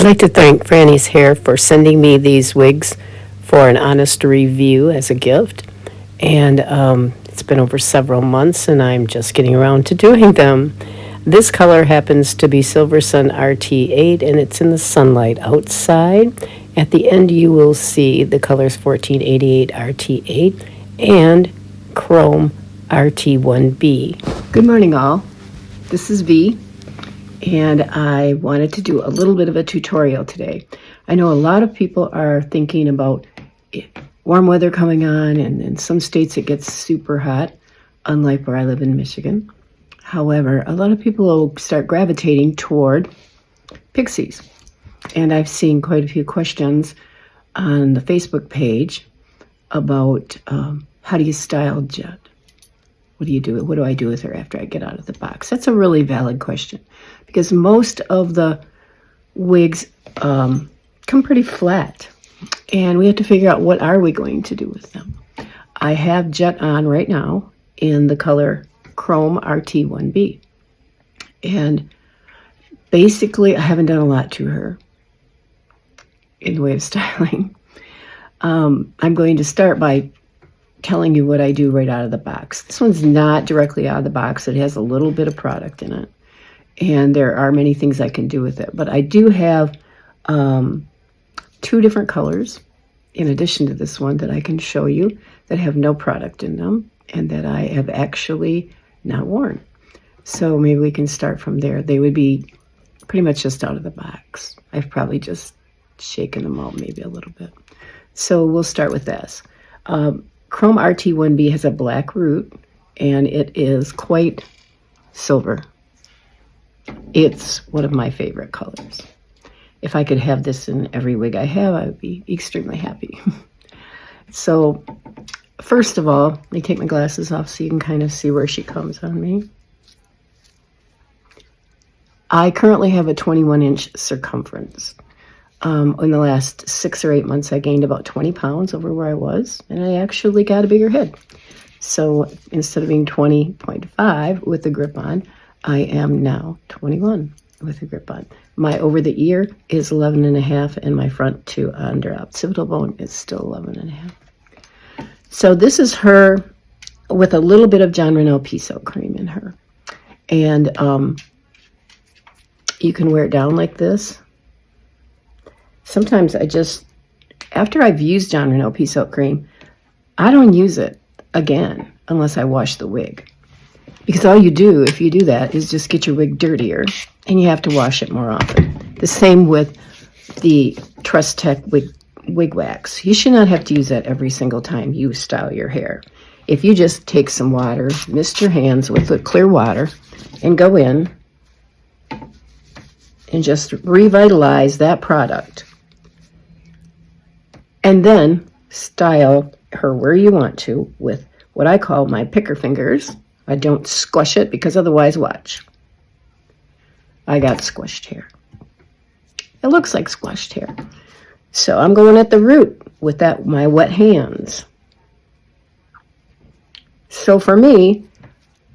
I'd like to thank Franny's Hair for sending me these wigs for an honest review as a gift. And it's been over several months, and I'm just getting around to doing them. This color happens to be Silver Sun RT8, and it's in the sunlight outside. At the end, you will see the colors 1488 RT8 and Chrome RT1B. Good morning, all. This is V, and I wanted to do a little bit of a tutorial today. I know a lot of people are thinking about warm weather coming on, and in some states it gets super hot, unlike where I live in Michigan. However, a lot of people will start gravitating toward pixies. And I've seen quite a few questions on the Facebook page about how do you style Jett? What do you do? What do I do with her after I get out of the box? That's a really valid question, because most of the wigs come pretty flat, and we have to figure out what are we going to do with them. I have Jett on right now in the color Chrome RT1B, and basically I haven't done a lot to her in the way of styling. I'm going to start by telling you what I do right out of the box. This one's not directly out of the box. It has a little bit of product in it, and there are many things I can do with it. But I do have two different colors in addition to this one that I can show you that have no product in them and that I have actually not worn. So maybe we can start from there. They would be pretty much just out of the box. I've probably just shaken them out maybe a little bit. So we'll start with this. Chrome RT1B has a black root, and it is quite silver. It's one of my favorite colors. If I could have this in every wig I have, I would be extremely happy. So first of all, let me take my glasses off so you can kind of see where she comes on me. I currently have a 21-inch circumference. In the last 6 or 8 months, I gained about 20 pounds over where I was, and I actually got a bigger head. So instead of being 20.5 with the grip on, I am now 21 with the grip on. My over the ear is 11.5, and my front to under occipital bone is still 11.5. So this is her with a little bit of John Rennell pea silk cream in her. And you can wear it down like this. Sometimes I just, after I've used John Rennell pea silk cream, I don't use it again unless I wash the wig. Because all you do, if you do that, is just get your wig dirtier, and you have to wash it more often. The same with the Trust Tech wig wax. You should not have to use that every single time you style your hair. If you just take some water, mist your hands with the clear water, and go in and just revitalize that product. And then style her where you want to with what I call my picker fingers. I don't squash it, because otherwise, watch. I got squished hair. It looks like squashed hair. So I'm going at the root with that my wet hands. So for me,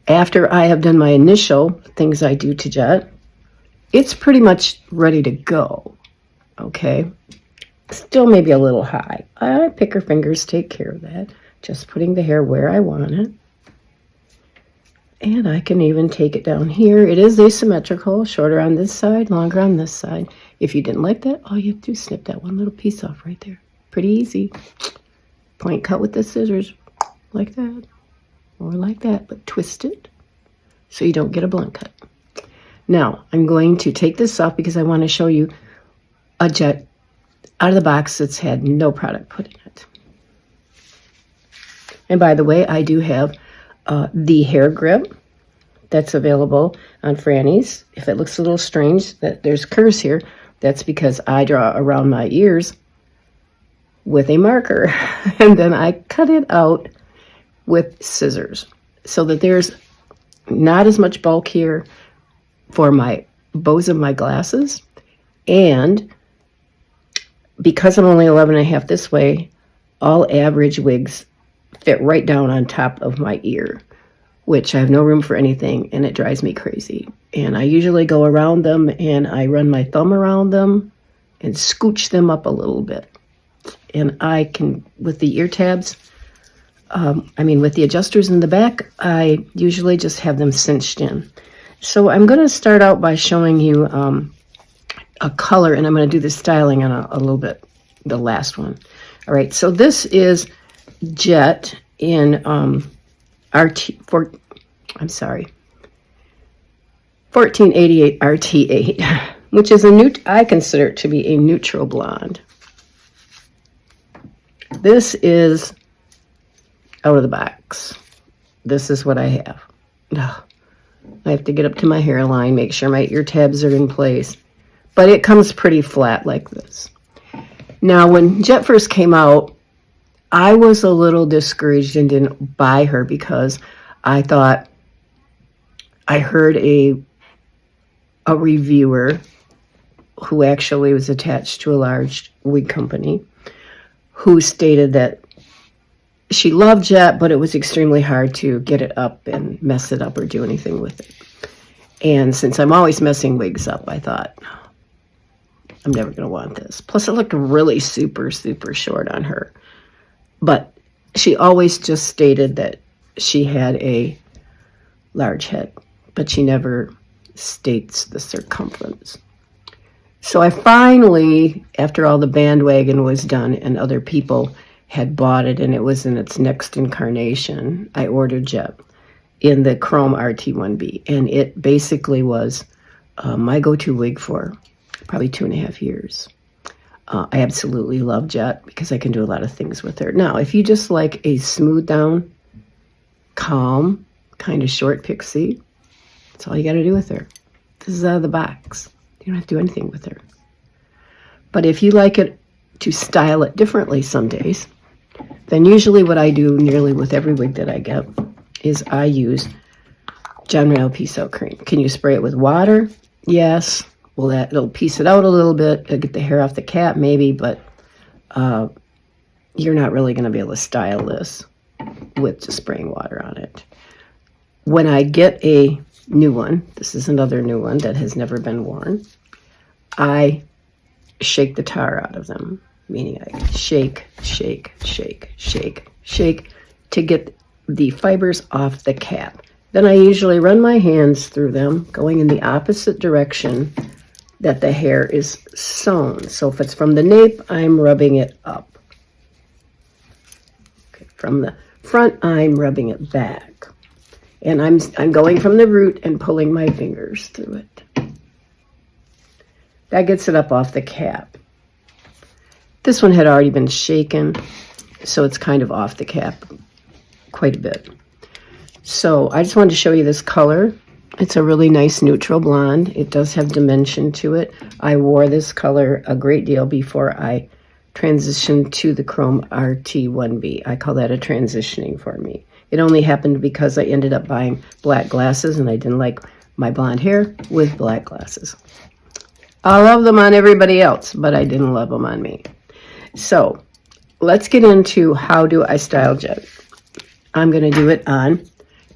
after I have done my initial things I do to Jett, it's pretty much ready to go. Okay? Still maybe a little high. I picker fingers take care of that. Just putting the hair where I want it. And I can even take it down here. It is asymmetrical, shorter on this side, longer on this side. If you didn't like that, all you have to do is snip that one little piece off right there. Pretty easy. Point cut with the scissors, like that, or like that, but twist it so you don't get a blunt cut. Now, I'm going to take this off because I want to show you a Jett out of the box that's had no product put in it. And by the way, I do have the hair grip that's available on Franny's. If it looks a little strange that there's curves here, that's because I draw around my ears with a marker, and then I cut it out with scissors so that there's not as much bulk here for my bows of my glasses. And because I'm only 11.5 this way, all average wigs fit right down on top of my ear, which I have no room for anything, and it drives me crazy. And I usually go around them, and I run my thumb around them and scooch them up a little bit. And I can, with the ear tabs, with the adjusters in the back, I usually just have them cinched in. So I'm going to start out by showing you a color, and I'm going to do the styling on a little bit, the last one. All right, so this is Jett in 1488 RT8, which is I consider it to be a neutral blonde. This is out of the box. This is what I have. Ugh. I have to get up to my hairline, make sure my ear tabs are in place. But it comes pretty flat like this. Now, when Jett first came out, I was a little discouraged and didn't buy her because I thought I heard a reviewer who actually was attached to a large wig company who stated that she loved Jett, but it was extremely hard to get it up and mess it up or do anything with it. And since I'm always messing wigs up, I thought, I'm never going to want this. Plus, it looked really super, super short on her. But she always just stated that she had a large head, but she never states the circumference. So I finally, after all the bandwagon was done and other people had bought it and it was in its next incarnation, I ordered Jett in the Chrome RT1B. And it basically was my go-to wig for probably 2.5 years. I absolutely love Jett because I can do a lot of things with her. Now, if you just like a smooth down, calm, kind of short pixie, that's all you got to do with her. This is out of the box. You don't have to do anything with her. But if you like it to style it differently some days, then usually what I do nearly with every wig that I get is I use John Reynolds Piece Out Cream. Can you spray it with water? Yes. Well, it'll piece it out a little bit. It'll get the hair off the cap maybe, but you're not really going to be able to style this with just spraying water on it. When I get a new one, this is another new one that has never been worn, I shake the tar out of them, meaning I shake, shake, shake, shake, shake to get the fibers off the cap. Then I usually run my hands through them, going in the opposite direction that the hair is sewn. So if it's from the nape, I'm rubbing it up. Okay, from the front, I'm rubbing it back. And I'm going from the root and pulling my fingers through it. That gets it up off the cap. This one had already been shaken, so it's kind of off the cap quite a bit. So I just wanted to show you this color. It's a really nice neutral blonde. It does have dimension to it. I wore this color a great deal before I transitioned to the Chrome RT1B. I call that a transitioning for me. It only happened because I ended up buying black glasses and I didn't like my blonde hair with black glasses. I love them on everybody else, but I didn't love them on me. So let's get into how do I style Jett. I'm going to do it on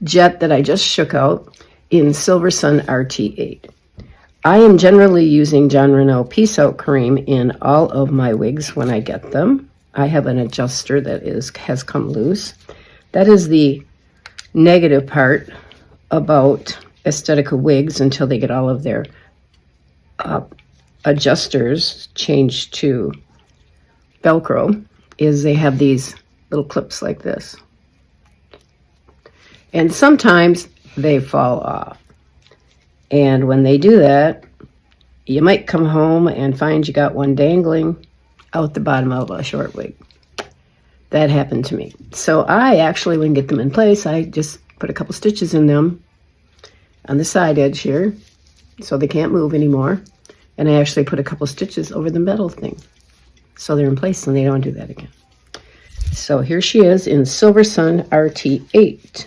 Jett that I just shook out in Silver Sun RT8. I am generally using John Reynolds Piece Out Cream in all of my wigs when I get them. I have an adjuster that has come loose. That is the negative part about Estetica wigs until they get all of their adjusters changed to Velcro, is they have these little clips like this. And sometimes they fall off. And when they do that, you might come home and find you got one dangling out the bottom of a short wig. That happened to me. So I actually, when I get them in place, I just put a couple stitches in them on the side edge here so they can't move anymore. And I actually put a couple stitches over the metal thing so they're in place and they don't do that again. So here she is in Silver Sun RT8.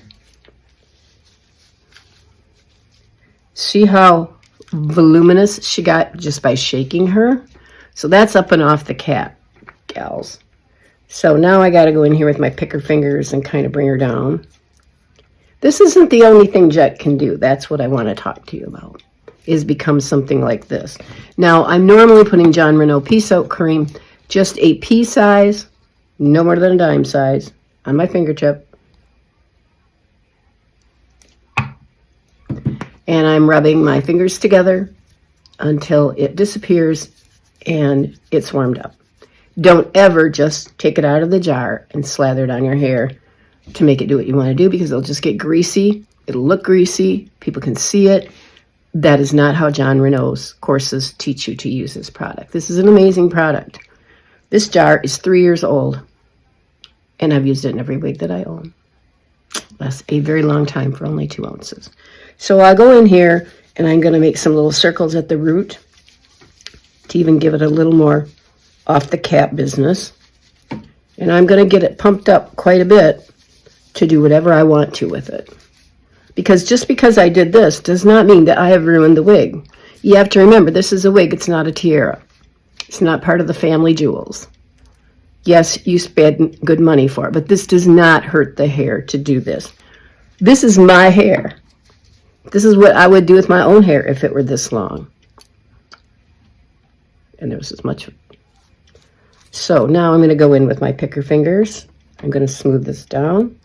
See how voluminous she got just by shaking her? So that's up and off the cap, gals. So now I got to go in here with my picker fingers and kind of bring her down. This isn't the only thing Jett can do. That's what I want to talk to you about. is become something like this. Now, I'm normally putting Jon Renau Pea Soak Cream, just a pea size, no more than a dime size, on my fingertip. And I'm rubbing my fingers together until it disappears and it's warmed up. Don't ever just take it out of the jar and slather it on your hair to make it do what you want to do, because it'll just get greasy. It'll look greasy. People can see it. That is not how Jon Renau's courses teach you to use this product. This is an amazing product. This jar is 3 years old, and I've used it in every wig that I own. That's a very long time for only 2 ounces. So I'll go in here, and I'm going to make some little circles at the root to even give it a little more off the cap business. And I'm going to get it pumped up quite a bit to do whatever I want to with it. Because just because I did this does not mean that I have ruined the wig. You have to remember, this is a wig, it's not a tiara. It's not part of the family jewels. Yes, you spent good money for it, but this does not hurt the hair to do this. This is my hair. This is what I would do with my own hair if it were this long. And there was as much. So now I'm going to go in with my picker fingers. I'm going to smooth this down.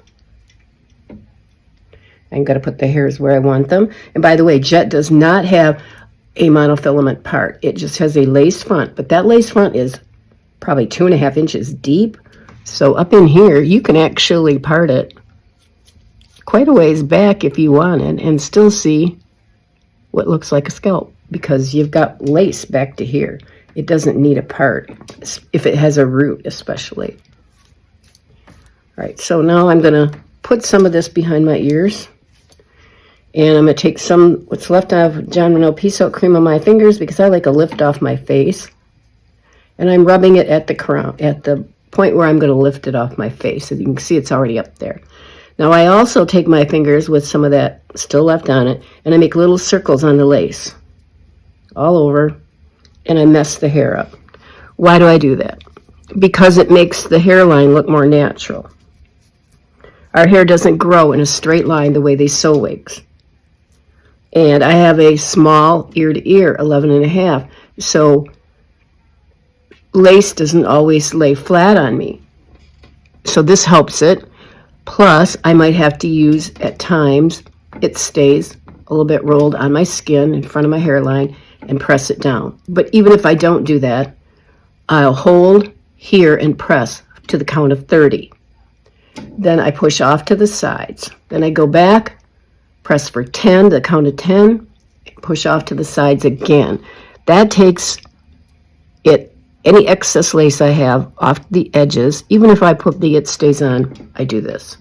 I'm going to put the hairs where I want them. And by the way, Jett does not have a monofilament part. It just has a lace front. But that lace front is probably 2.5 inches deep. So up in here, you can actually part it quite a ways back if you wanted and still see what looks like a scalp, because you've got lace back to here. It doesn't need a part, if it has a root especially. All right, so now I'm going to put some of this behind my ears. And I'm going to take some, what's left of Jon Renau Pea Soak Cream on my fingers, because I like a lift off my face. And I'm rubbing it at the crown, at the point where I'm going to lift it off my face. So you can see it's already up there. Now I also take my fingers with some of that still left on it, and I make little circles on the lace all over, and I mess the hair up. Why do I do that? Because it makes the hairline look more natural. Our hair doesn't grow in a straight line the way they sew wigs. And I have a small ear to ear, 11.5. So lace doesn't always lay flat on me. So this helps it. Plus, I might have to use, at times, it stays a little bit rolled on my skin in front of my hairline and press it down. But even if I don't do that, I'll hold here and press to the count of 30. Then I push off to the sides. Then I go back, press for 10, the count of 10, push off to the sides again. That takes it, any excess lace I have off the edges. Even if I put the It Stays On, I do this.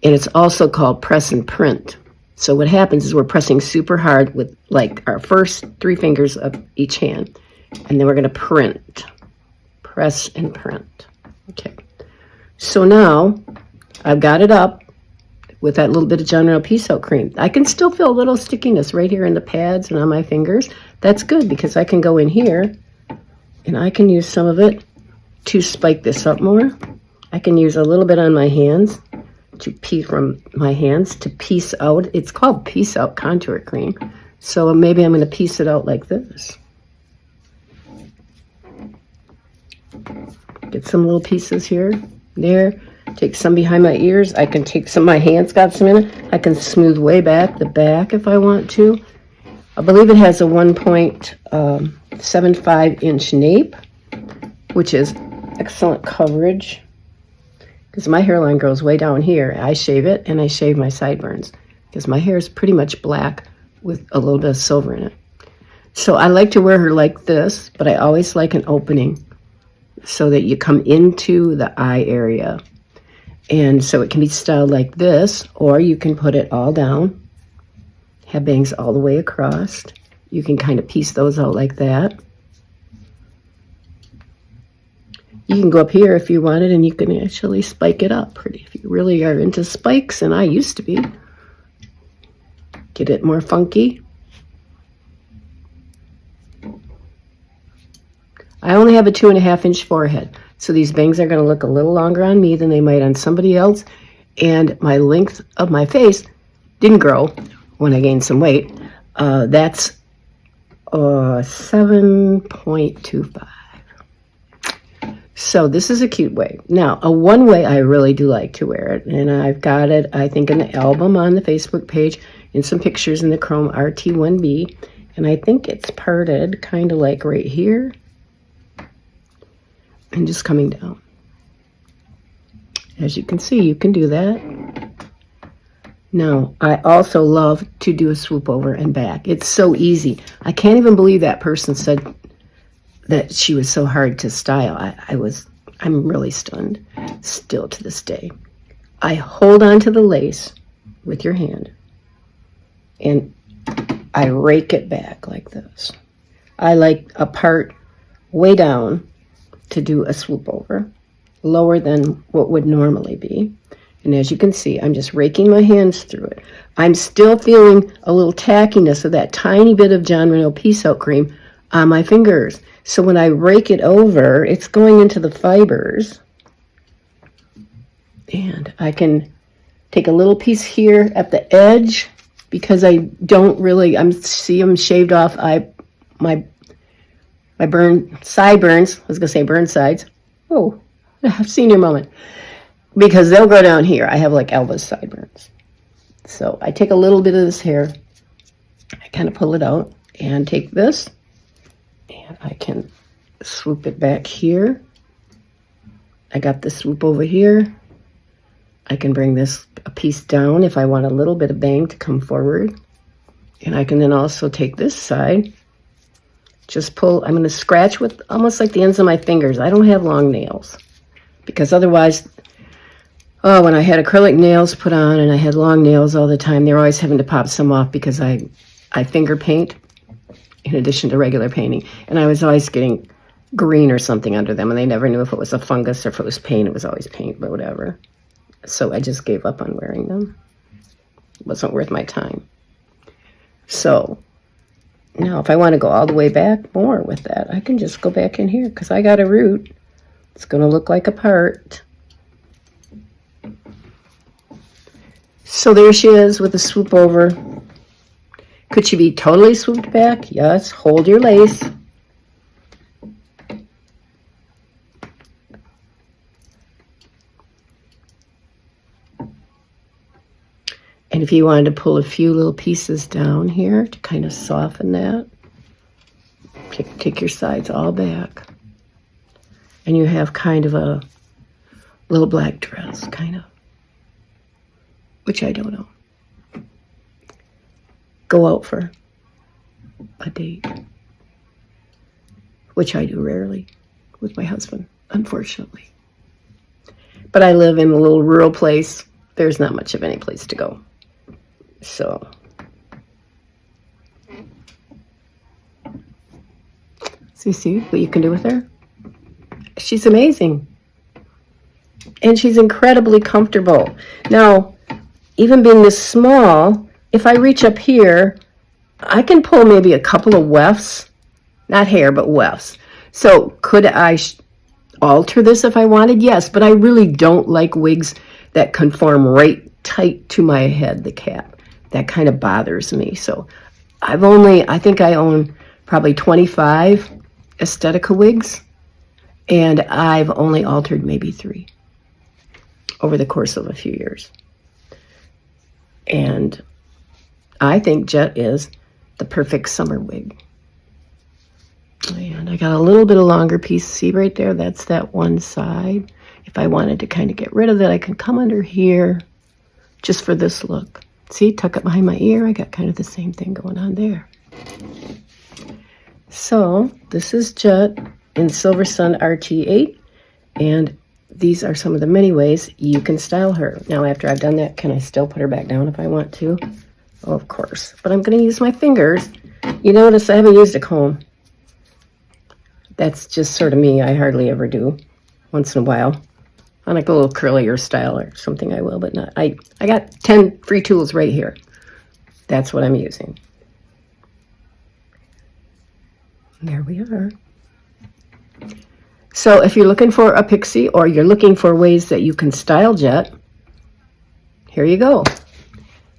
And it's also called press and print. So what happens is we're pressing super hard with like our first 3 fingers of each hand. And then we're going to print. Press and print. Okay. So now I've got it up with that little bit of Jon Renau Pea Soak Cream. I can still feel a little stickiness right here in the pads and on my fingers. That's good, because I can go in here and I can use some of it to spike this up more. I can use a little bit on my hands to piece from my hands to piece out. It's called Piece Out Contour Cream. So maybe I'm going to piece it out like this. Get some little pieces here, there. Take some behind my ears. I can take some, my hands got some in it. I can smooth way back the back if I want to. I believe it has a 1.75 inch nape, which is excellent coverage, because my hairline grows way down here. I shave it, and I shave my sideburns, because my hair is pretty much black with a little bit of silver in it. So I like to wear her like this, but I always like an opening so that you come into the eye area. And so it can be styled like this, or you can put it all down, have bangs all the way across. You can kind of piece those out like that. You can go up here if you wanted, and you can actually spike it up pretty if you really are into spikes, and I used to be. Get it more funky. I only have a 2.5 inch forehead, so these bangs are going to look a little longer on me than they might on somebody else, and my length of my face didn't grow when I gained some weight, That's 7.25. So this is a cute way. Now, a one way I really do like to wear it, and I've got it, I think, in the album on the Facebook page, in some pictures in the Chrome RT1B, and I think it's parted kind of like right here, and just coming down. As you can see, you can do that. Now, I also love to do a swoop over and back. It's so easy. I can't even believe that person said that she was so hard to style. I'm really stunned, still to this day. I hold on to the lace with your hand, and I rake it back like this. I like a part way down to do a swoop over, lower than what would normally be. And as you can see, I'm just raking my hands through it. I'm still feeling a little tackiness of that tiny bit of John Renault Peace Out Cream on my fingers. So when I rake it over, it's going into the fibers. And I can take a little piece here at the edge, because I don't really, see them shaved off. My sideburns, I was going to say burn sides. Oh, I've seen your moment. Because they'll go down here. I have like Elvis sideburns. So I take a little bit of this hair, I kind of pull it out, and take this, and I can swoop it back here. I got the swoop over here. I can bring this a piece down if I want a little bit of bang to come forward. And I can then also take this side, just pull. I'm going to scratch with almost like the ends of my fingers. I don't have long nails, because otherwise, when I had acrylic nails put on and I had long nails all the time, they were always having to pop some off, because I finger paint in addition to regular painting. And I was always getting green or something under them, and they never knew if it was a fungus or if it was paint. It was always paint, but whatever. So I just gave up on wearing them. It wasn't worth my time. So now if I want to go all the way back more with that, I can just go back in here, because I got a root. It's going to look like a part. So there she is with a swoop over. Could she be totally swooped back? Yes. Hold your lace. And if you wanted to pull a few little pieces down here to kind of soften that, take your sides all back. And you have kind of a little black dress, kind of. Which I don't know. Go out for a date. Which I do rarely with my husband, unfortunately. But I live in a little rural place. There's not much of any place to go. So, so you see what you can do with her? She's amazing. And she's incredibly comfortable. Now, even being this small, if I reach up here, I can pull maybe a couple of wefts. Not hair, but wefts. So could I alter this if I wanted? Yes, but I really don't like wigs that conform right tight to my head, the cap. That kind of bothers me. So I think I own probably 25 Estetica wigs, and I've only altered maybe 3 over the course of a few years. And I think Jett is the perfect summer wig. And I got a little bit of longer piece. See right there? That's that one side. If I wanted to kind of get rid of that, I can come under here just for this look. See, tuck it behind my ear. I got kind of the same thing going on there. So this is Jett in Silver Sun RT8. And these are some of the many ways you can style her. Now, after I've done that, can I still put her back down if I want to? Oh, of course. But I'm going to use my fingers. You notice I haven't used a comb. That's just sort of me. I hardly ever do. Once in a while. On like a little curlier style or something I will, but not. I got 10 free tools right here. That's what I'm using. There we are. So if you're looking for a pixie or you're looking for ways that you can style Jett, here you go.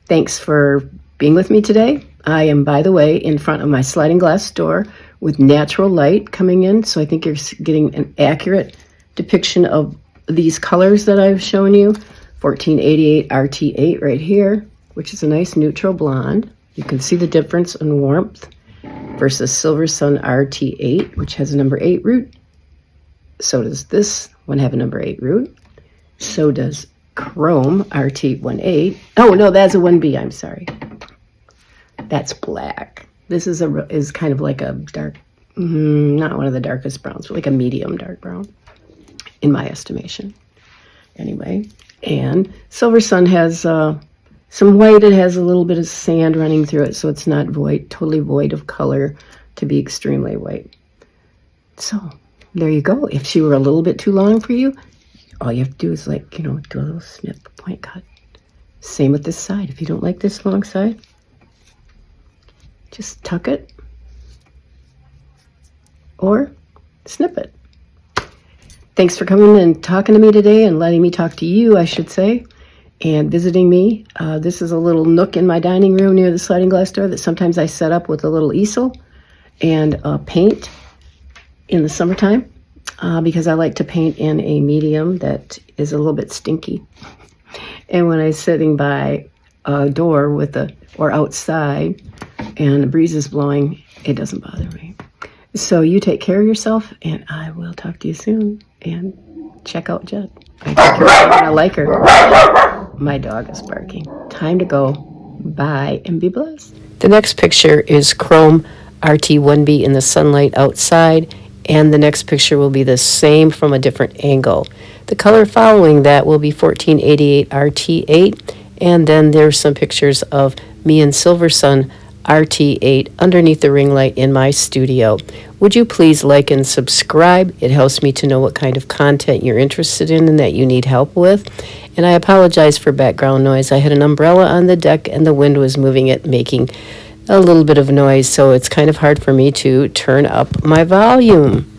Thanks for being with me today. I am, by the way, in front of my sliding glass door with natural light coming in, so I think you're getting an accurate depiction of these colors that I've shown you. 1488 RT8 right here, which is a nice neutral blonde. You can see the difference in warmth versus Silver Sun RT8, which has a number 8 root. So does this one have a number 8 root. So does Chrome RT18. Oh, no, that's a 1B, I'm sorry. That's black. This is kind of like a dark, not one of the darkest browns, but like a medium dark brown, in my estimation. Anyway, and Silver Sun has some white. It has a little bit of sand running through it, so it's not void, totally void of color to be extremely white. So there you go. If she were a little bit too long for you, all you have to do is, like, do a little snip, point cut. Same with this side. If you don't like this long side, just tuck it or snip it. Thanks for coming and talking to me today, and letting me talk to you, I should say, and visiting me. This is a little nook in my dining room near the sliding glass door that sometimes I set up with a little easel and paint in the summertime, because I like to paint in a medium that is a little bit stinky. And when I'm sitting by a door or outside and the breeze is blowing, it doesn't bother me. So you take care of yourself, and I will talk to you soon. And check out Jett. I think you're gonna like her. My dog is barking. Time to go. Bye, and be blessed. The next picture is Chrome RT1B in the sunlight outside, and the next picture will be the same from a different angle. The color following that will be 1488 RT8, and then there's some pictures of me and Silver Sun RT8 underneath the ring light in my studio. Would you please like and subscribe? It helps me to know what kind of content you're interested in and that you need help with. And I apologize for background noise. I had an umbrella on the deck and the wind was moving it, making a little bit of noise, so it's kind of hard for me to turn up my volume.